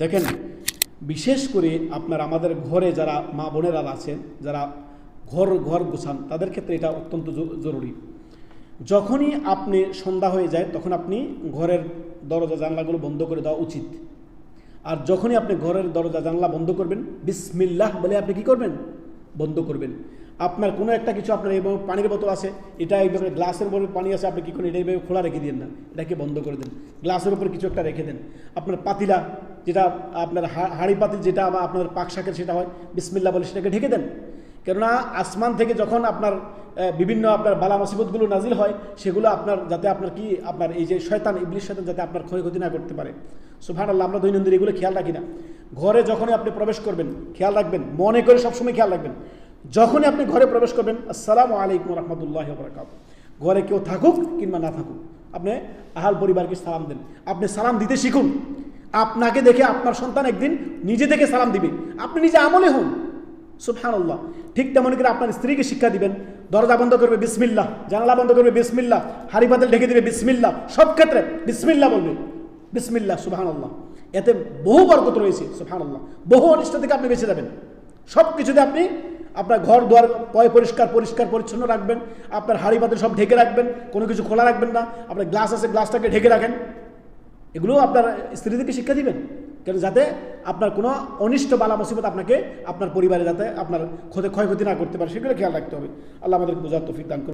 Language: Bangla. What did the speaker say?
দেখেন, বিশেষ করে আমাদের ঘরে যারা মা বোনেরা আছেন, যারা ঘর গোছান, তাদের ক্ষেত্রে এটা অত্যন্ত জরুরি। যখনই আপনি সন্ধ্যা হয়ে যায় তখন আপনি ঘরের দরজা জানলাগুলো বন্ধ করে দেওয়া উচিত। আর যখনই আপনি ঘরের দরজা জানলা বন্ধ করবেন, বিসমিল্লাহ বলে আপনি কি করবেন? বন্ধ করবেন। আপনার কোনো একটা কিছু, আপনার এইভাবে পানির বোতল আছে, এটা এইভাবে গ্লাসের উপরে পানি আছে, আপনি কী করেন? এটা এইভাবে খোলা রেখে দিন না, এটাকে বন্ধ করে দেন। গ্লাসের উপরে কিছু একটা রেখে দেন। আপনার পাতিলা, যেটা আপনার হাঁড়ি পাতিল, যেটা আপনার পাক শাকের সেটা হয়, বিসমিল্লাহ বলে সেটাকে ঢেকে দেন। কেননা আসমান থেকে যখন আপনার বিভিন্ন আপনার বালা মুসিবতগুলো নাজিল হয়, সেগুলো যাতে আপনার এই যে শয়তান, ইবলিস শয়তান যাতে আপনার ক্ষয়ক্ষতি না করতে পারে। সুবহানাল্লাহ, আমরা দৈনন্দিন এগুলো খেয়াল রাখি না। ঘরে যখনই আপনি প্রবেশ করবেন খেয়াল রাখবেন, মনে করে সবসময় খেয়াল রাখবেন, যখনই আপনি ঘরে প্রবেশ করবেন, আসসালামু আলাইকুম রহমতুল্লাহি ওয়া বারাকাতুহু। ঘরে কেউ থাকুক কিংবা না থাকুক, আপনি আহাল পরিবারকে সালাম দেন। আপনি সালাম দিতে শিখুন। আপনাকে দেখে আপনার সন্তান একদিন নিজে থেকে সালাম দিবে, আপনি নিজে আমলে হন। সুবহানাল্লাহ। ঠিক তেমন করে আপনার স্ত্রীকে শিক্ষা দিবেন, দরজা বন্ধ করবে বিসমিল্লাহ, জানালা বন্ধ করবে বিসমিল্লাহ, হাড়ি পাতিল ঢেকে দিবে বিসমিল্লাহ, সব ক্ষেত্রে বিসমিল্লাহ বলবে। বিসমিল্লাহ, সুবহানাল্লাহ। এতে বহু বরকত রয়েছে। সুবহানাল্লাহ। বহু অনিষ্ট থেকে আপনি বেঁচে যাবেন। সব কিছুতে আপনি আপনার ঘর দুয়ার পরিষ্কার পরিচ্ছন্ন রাখবেন। আপনার হাড়ি পাতিল সব ঢেকে রাখবেন, কোনো কিছু খোলা রাখবেন না। আপনার গ্লাস আছে, গ্লাসটাকে ঢেকে রাখেন। এগুলো আপনার স্ত্রীদেরকে শিক্ষা দিবেন, কেন যাতে আপনার কোনো অনিষ্ট বালা মুসিবত আপনার পরিবারে যাতে আপনার ক্ষয়ক্ষতি না করতে পারে, সেগুলো খেয়াল রাখতে হবে। আল্লাহ আমাদেরকে বোঝার তৌফিক দান করুন।